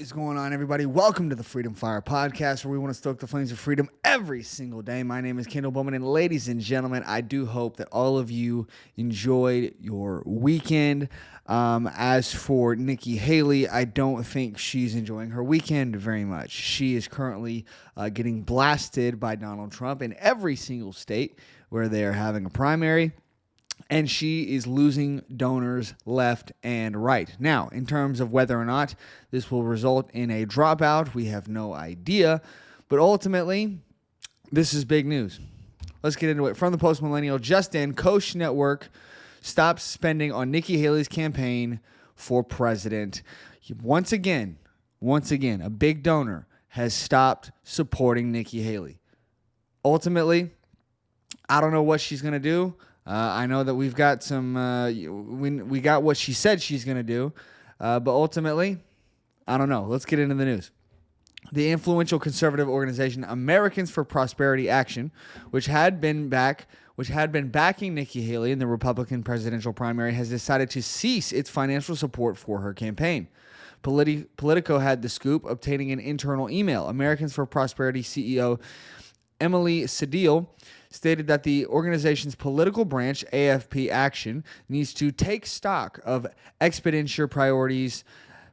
is going on, everybody? Welcome to the Freedom Fire Podcast, where we want to stoke the flames of freedom every single day. My name is Kendall Bowman, and ladies and gentlemen, I do hope that all of you enjoyed your weekend. As for Nikki Haley, I don't think she's enjoying her weekend very much. She is currently getting blasted by Donald Trump in every single state where they are having a primary. And she is losing donors left and right. Now, in terms of whether or not this will result in a dropout, we have no idea. But ultimately, this is big news. Let's get into it. From the Post-Millennial, just in, Koch Network stops spending on Nikki Haley's campaign for president. Once again, a big donor has stopped supporting Nikki Haley. Ultimately, I don't know what she's going to do. I know that we've got some, we got what she said she's going to do, but ultimately, I don't know. Let's get into the news. The influential conservative organization Americans for Prosperity Action, which had been backing Nikki Haley in the Republican presidential primary, has decided to cease its financial support for her campaign. Politico had the scoop, obtaining an internal email. Americans for Prosperity CEO Emily Cedille stated that the organization's political branch, AFP Action, needs to take stock of expenditure priorities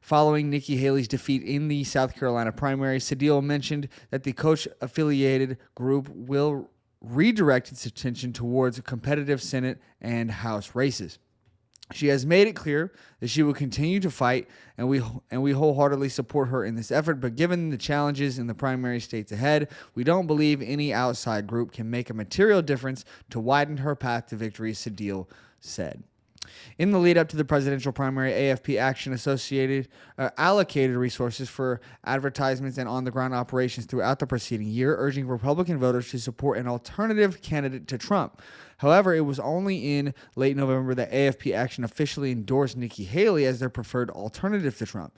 following Nikki Haley's defeat in the South Carolina primary. Cedille mentioned that the Koch-affiliated group will redirect its attention towards competitive Senate and House races. She has made it clear that she will continue to fight, and we wholeheartedly support her in this effort. But given the challenges in the primary states ahead, we don't believe any outside group can make a material difference to widen her path to victory, Cedille said. In the lead up to the presidential primary, AFP Action allocated resources for advertisements and on-the-ground operations throughout the preceding year, urging Republican voters to support an alternative candidate to Trump. However, it was only in late November that AFP Action officially endorsed Nikki Haley as their preferred alternative to Trump.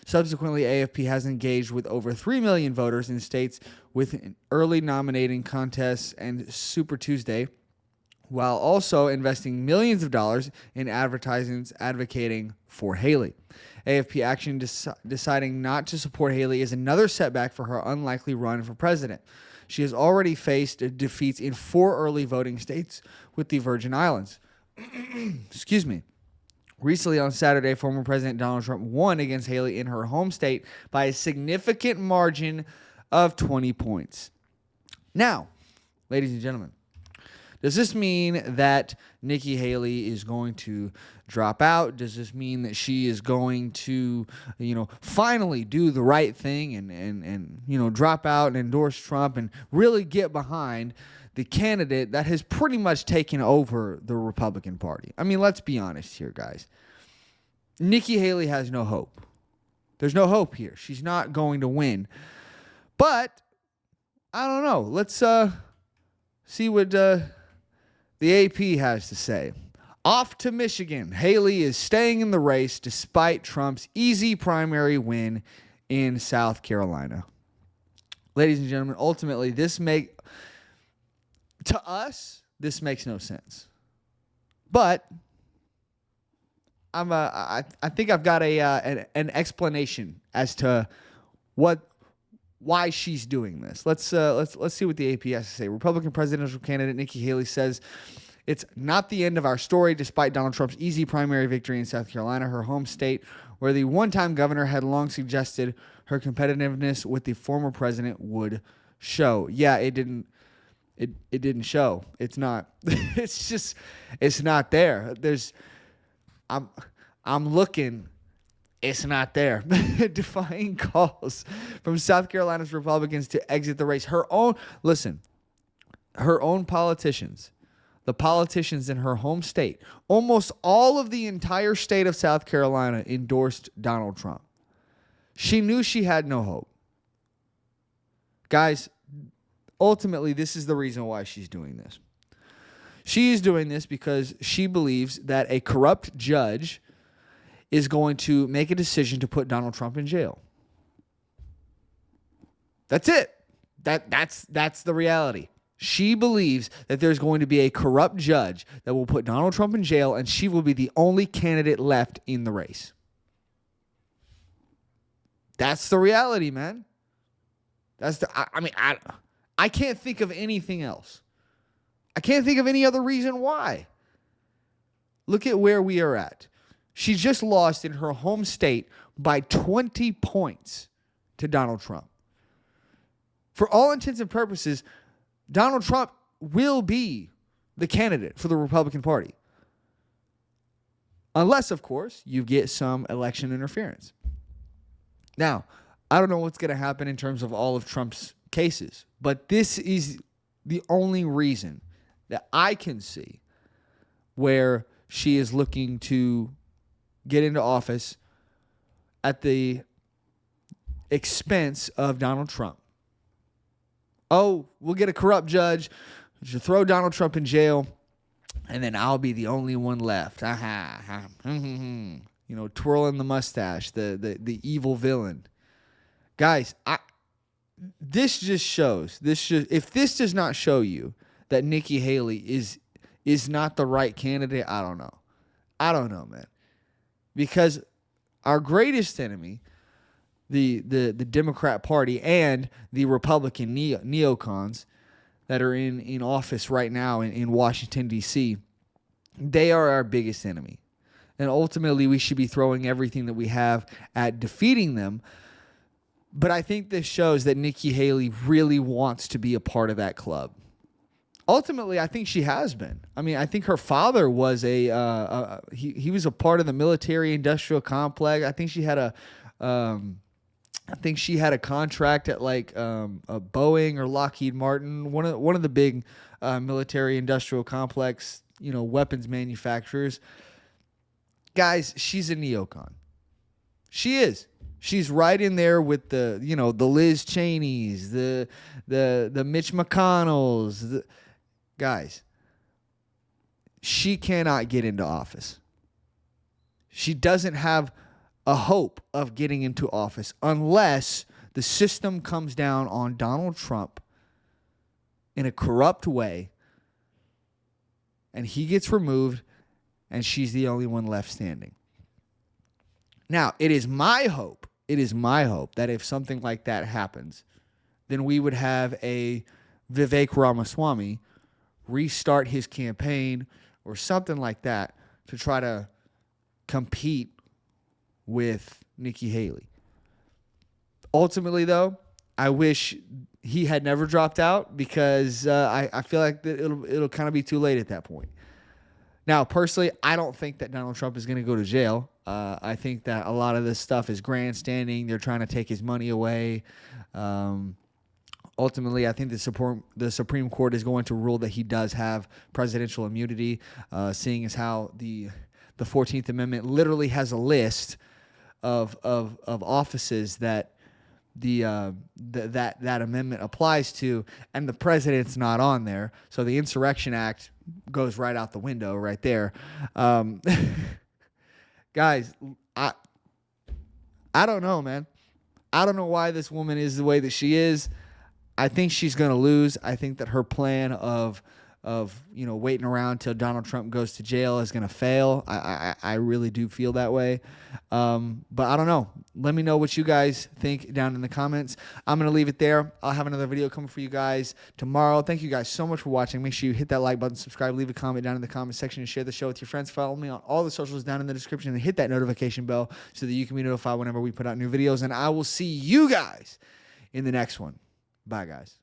Subsequently, AFP has engaged with over 3 million voters in states with early nominating contests and Super Tuesday, while also investing millions of dollars in advertisements advocating for Haley. AFP Action deciding not to support Haley is another setback for her unlikely run for president. She has already faced defeats in 4 early voting states with the Virgin Islands. Excuse me. Recently on Saturday, former President Donald Trump won against Haley in her home state by a significant margin of 20 points. Now, ladies and gentlemen, does this mean that Nikki Haley is going to drop out? Does this mean that she is going to, finally do the right thing and drop out and endorse Trump and really get behind the candidate that has pretty much taken over the Republican Party? I mean, let's be honest here, guys. Nikki Haley has no hope. There's no hope here. She's not going to win. But I don't know. Let's see what the AP has to say. Off to Michigan. Haley is staying in the race despite Trump's easy primary win in South Carolina. Ladies and gentlemen, ultimately, this makes no sense. But I think I've got an explanation as to why she's doing this. Let's see what the AP has to say. Republican presidential candidate Nikki Haley says it's not the end of our story despite Donald Trump's easy primary victory in South Carolina, her home state, where the one-time governor had long suggested her competitiveness with the former president would show. Yeah, it didn't show. It's not. It's not there. I'm looking. It's not there. Defying calls from South Carolina's Republicans to exit the race. Her own politicians, the politicians in her home state, almost all of the entire state of South Carolina endorsed Donald Trump. She knew she had no hope. Guys, ultimately, this is the reason why she's doing this. She is doing this because she believes that a corrupt judge is going to make a decision to put Donald Trump in jail. That's it. That's the reality. She believes that there's going to be a corrupt judge that will put Donald Trump in jail, and she will be the only candidate left in the race. That's the reality, man. I can't think of anything else. I can't think of any other reason why. Look at where we are at. She just lost in her home state by 20 points to Donald Trump. For all intents and purposes, Donald Trump will be the candidate for the Republican Party. Unless, of course, you get some election interference. Now, I don't know what's going to happen in terms of all of Trump's cases, but this is the only reason that I can see where she is looking to get into office at the expense of Donald Trump. Oh, we'll get a corrupt judge to throw Donald Trump in jail, and then I'll be the only one left. Twirling the mustache, the evil villain. Guys, this just shows. If this does not show you that Nikki Haley is not the right candidate, I don't know. I don't know, man. Because our greatest enemy, the Democrat Party and the Republican neocons that are in office right now in Washington, D.C., they are our biggest enemy. And ultimately, we should be throwing everything that we have at defeating them. But I think this shows that Nikki Haley really wants to be a part of that club. Ultimately, I think she has been. I mean, I think her father was he was a part of the military-industrial complex. I think she had a contract at like a Boeing or Lockheed Martin, one of the big military-industrial complex, weapons manufacturers. Guys, she's a neocon. She is. She's right in there with the Liz Cheneys, the Mitch McConnells. Guys, she cannot get into office. She doesn't have a hope of getting into office unless the system comes down on Donald Trump in a corrupt way and he gets removed and she's the only one left standing. Now, it is my hope that if something like that happens, then we would have a Vivek Ramaswamy restart his campaign or something like that to try to compete with Nikki Haley. Ultimately, though, I wish he had never dropped out because I feel like that it'll kind of be too late at that point. Now, personally, I don't think that Donald Trump is going to go to jail. I think that a lot of this stuff is grandstanding. They're trying to take his money away. Ultimately, I think the Supreme Court is going to rule that he does have presidential immunity, seeing as how the 14th Amendment literally has a list of offices that that amendment applies to, and the president's not on there. So the Insurrection Act goes right out the window right there. Guys, I don't know, man. I don't know why this woman is the way that she is. I think she's going to lose. I think that her plan of waiting around till Donald Trump goes to jail is going to fail. I really do feel that way. But I don't know. Let me know what you guys think down in the comments. I'm going to leave it there. I'll have another video coming for you guys tomorrow. Thank you guys so much for watching. Make sure you hit that like button, subscribe, leave a comment down in the comment section, and share the show with your friends. Follow me on all the socials down in the description and hit that notification bell so that you can be notified whenever we put out new videos. And I will see you guys in the next one. Bye, guys.